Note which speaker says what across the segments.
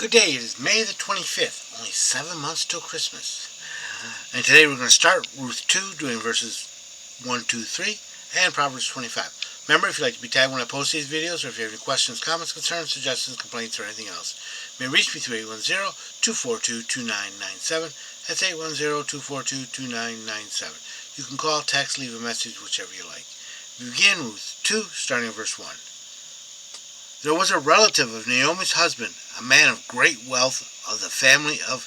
Speaker 1: Good day, it is May the 25th, only 7 months till Christmas. And today we're going to start Ruth 2, doing verses 1, 2, 3, and Proverbs 25. Remember, if you'd like to be tagged when I post these videos, or if you have any questions, comments, concerns, suggestions, complaints, or anything else, you may reach me through 810-242-2997. That's 810-242-2997. You can call, text, leave a message, whichever you like. We begin Ruth 2, starting at verse 1. There was a relative of Naomi's husband, a man of great wealth of the family of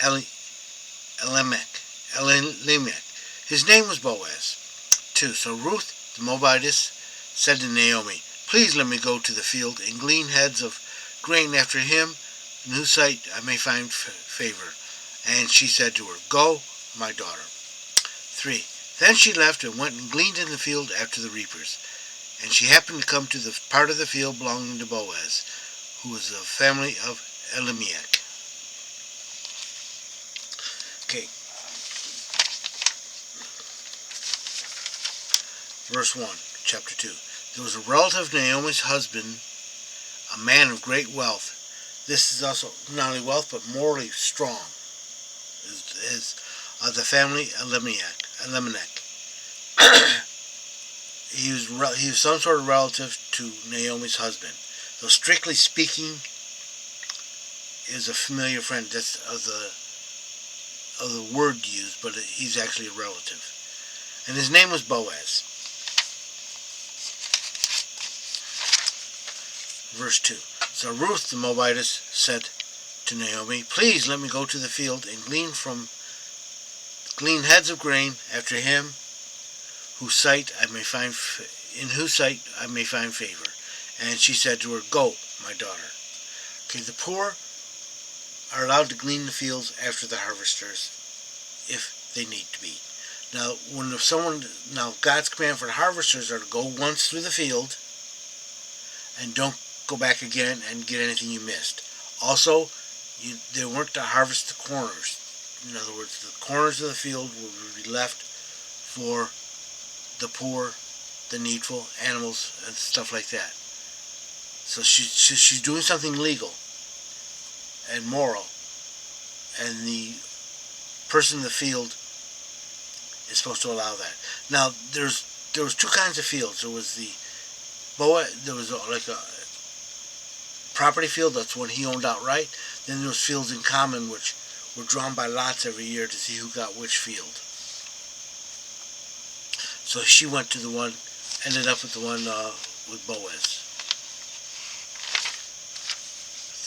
Speaker 1: Elimelech. His name was Boaz. 2. So Ruth the Moabitess said to Naomi, "Please let me go to the field and glean heads of grain after him, in whose sight I may find favor." And she said to her, "Go, my daughter." 3. Then she left and went and gleaned in the field after the reapers. And she happened to come to the part of the field belonging to Boaz, who was of the family of Elimelech. Okay. Verse 1, chapter 2. There was a relative of Naomi's husband, a man of great wealth. This is also not only wealth, but morally strong. Is of the family Elimelech. He was some sort of relative to Naomi's husband. Though strictly speaking, is a familiar friend. That's of the word used, but he's actually a relative. And his name was Boaz. Verse 2. So Ruth the Moabitess said to Naomi, "Please let me go to the field and glean heads of grain after him, in whose sight I may find favor." And she said to her, "Go, my daughter." Okay, the poor are allowed to glean the fields after the harvesters, if they need to be. Now, God's command for the harvesters are to go once through the field and don't go back again and get anything you missed. Also, they weren't to harvest the corners. In other words, the corners of the field would be left for the poor, the needful, animals, and stuff like that. So she's doing something legal and moral, and the person in the field is supposed to allow that. Now, there was two kinds of fields. There was like a property field, that's one he owned outright. Then there was fields in common, which were drawn by lots every year to see who got which field. So she ended up with the one with Boaz.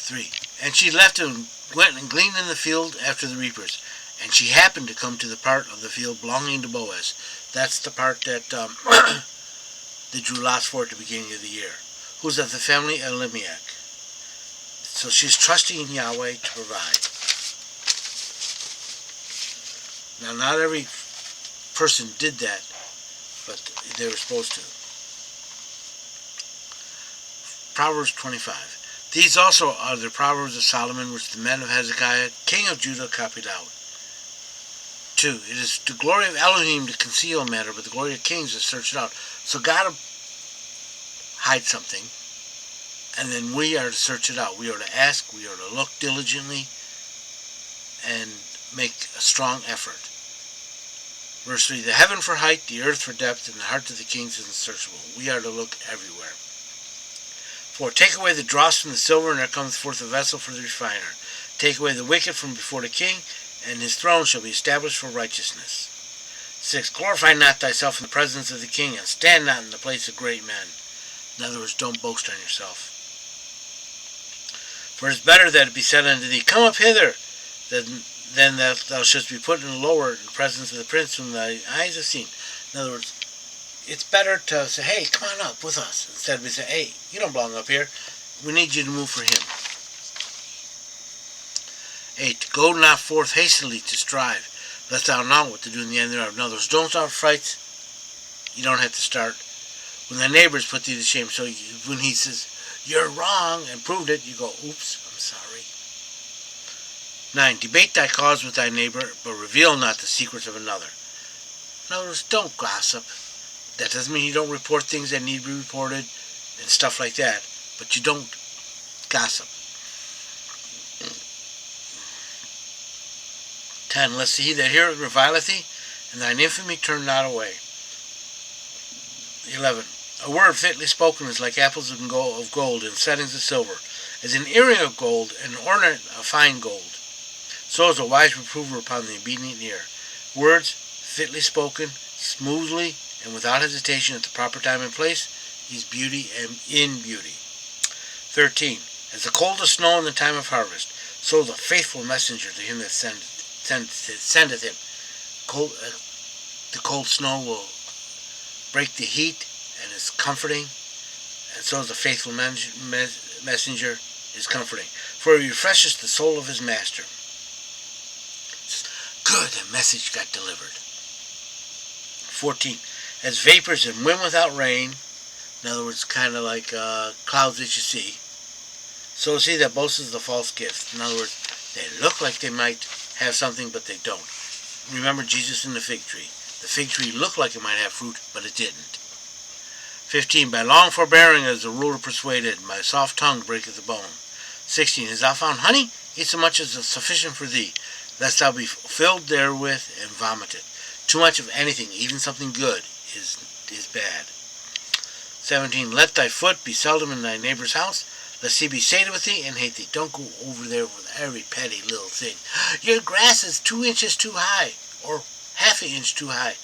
Speaker 1: 3. And she left and went and gleaned in the field after the reapers. And she happened to come to the part of the field belonging to Boaz. That's the part that they drew lots for at the beginning of the year. Who's of the family Elimelech. So she's trusting in Yahweh to provide. Now, not every person did that, but they were supposed to. Proverbs 25. These also are the Proverbs of Solomon, which the men of Hezekiah, king of Judah, copied out. 2. It is the glory of Elohim to conceal a matter, but the glory of kings to search it out. So God will hide something, and then we are to search it out. We are to ask, we are to look diligently, and make a strong effort. Verse 3, the heaven for height, the earth for depth, and the heart of the kings is unsearchable. We are to look everywhere. 4, take away the dross from the silver, and there cometh forth a vessel for the refiner. Take away the wicked from before the king, and his throne shall be established for righteousness. 6, glorify not thyself in the presence of the king, and stand not in the place of great men. In other words, don't boast on yourself. For it is better that it be said unto thee, "Come up hither," than that thou shouldst be put in lower in the presence of the prince whom thy eyes have seen. In other words, it's better to say, "Hey, come on up with us," instead of saying, "Hey, you don't belong up here. We need you to move for him." 8, go not forth hastily to strive, lest thou know what to do in the end thereof. In other words, don't start fights. You don't have to start. When thy neighbors put thee to shame, so when he says, "You're wrong," and proved it, you go, "Oops, I'm sorry." 9, debate thy cause with thy neighbor, but reveal not the secrets of another. In other words, don't gossip. That doesn't mean you don't report things that need to be reported and stuff like that, but you don't gossip. 10. Lest he that heareth revileth thee, and thine infamy turn not away. 11. A word fitly spoken is like apples of gold and settings of silver, as an earring of gold and an ornament of fine gold. So is a wise reprover upon the obedient ear. Words fitly spoken, smoothly, and without hesitation at the proper time and place, is beauty and in beauty. 13. As the coldest snow in the time of harvest, so the faithful messenger to him that sendeth him. The cold snow will break the heat and is comforting, and so the faithful messenger is comforting. For he refreshes the soul of his master. Good, the message got delivered. 14. As vapors and wind without rain, in other words, kind of like clouds that you see, so is he that boasts the false gift. In other words, they look like they might have something, but they don't. Remember Jesus in the fig tree. The fig tree looked like it might have fruit, but it didn't. 15. By long forbearing is the ruler persuaded, by soft tongue breaketh the bone. 16. Hast thou found honey? Eat so much as is sufficient for thee, lest thou be filled therewith and vomit it. Too much of anything, even something good, is bad. 17. Let thy foot be seldom in thy neighbor's house, lest he be sated with thee and hate thee. Don't go over there with every petty little thing. Your grass is 2 inches too high, or half an inch too high.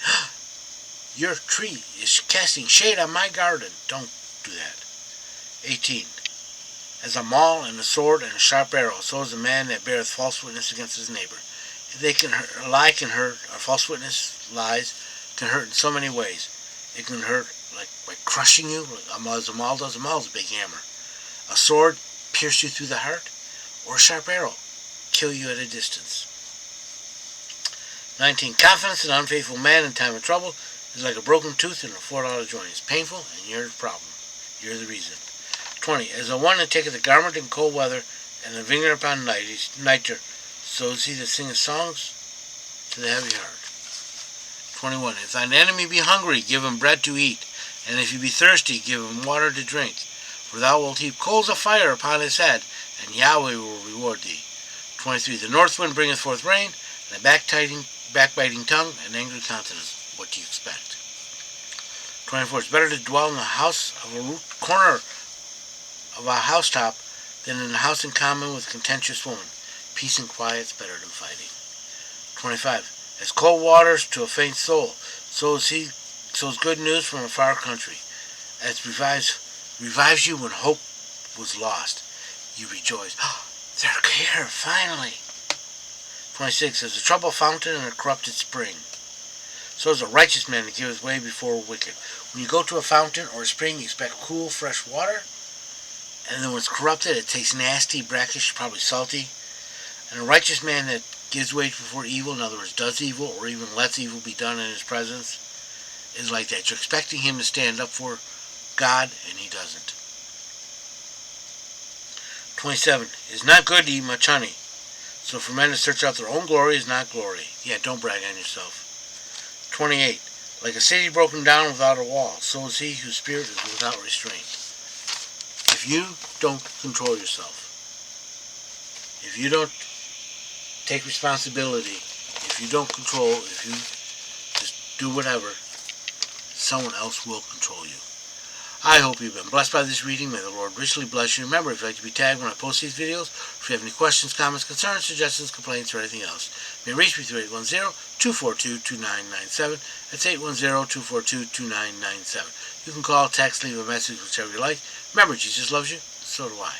Speaker 1: Your tree is casting shade on my garden. Don't do that. 18. As a maul and a sword and a sharp arrow, so is a man that beareth false witness against his neighbor. They can hurt, a lie can hurt, or false witness lies can hurt in so many ways. It can hurt like by crushing you, as a maul does. A maul is a big hammer. A sword pierce you through the heart, or a sharp arrow kill you at a distance. 19. Confidence in an unfaithful man in time of trouble is like a broken tooth and a foot out of joint. It's painful, and you're the problem. You're the reason. 20. As the one that taketh a garment in cold weather, and a vineyard upon nitre, so is he that singeth songs to the heavy heart. 21. If thine enemy be hungry, give him bread to eat, and if he be thirsty, give him water to drink. For thou wilt heap coals of fire upon his head, and Yahweh will reward thee. 23. The north wind bringeth forth rain, and a backbiting tongue, and angry countenance. What do you expect? 24. It's better to dwell in the house of a corner of a housetop than in a house in common with a contentious woman. Peace and quiet's better than fighting. 25. As cold waters to a faint soul, so is good news from a far country. As revives you when hope was lost. You rejoice. Oh, they're here, finally. 26. As a troubled fountain and a corrupted spring, so is a righteous man that giveth way before a wicked. When you go to a fountain or a spring, you expect cool, fresh water, and then when it's corrupted, it tastes nasty, brackish, probably salty. And a righteous man that gives way before evil, in other words, does evil, or even lets evil be done in his presence, is like that. You're expecting him to stand up for God, and he doesn't. 27. It is not good to eat much honey. So for men to search out their own glory is not glory. Yeah, don't brag on yourself. 28. Like a city broken down without a wall, so is he whose spirit is without restraint. If you don't control yourself, if you don't take responsibility, if you don't control, if you just do whatever, someone else will control you. I hope you've been blessed by this reading. May the Lord richly bless you. Remember, if you'd like to be tagged when I post these videos, if you have any questions, comments, concerns, suggestions, complaints, or anything else, you may reach me through 810-242-2997. That's 810-242-2997. You can call, text, leave a message, whichever you like. Remember, Jesus loves you. So do I.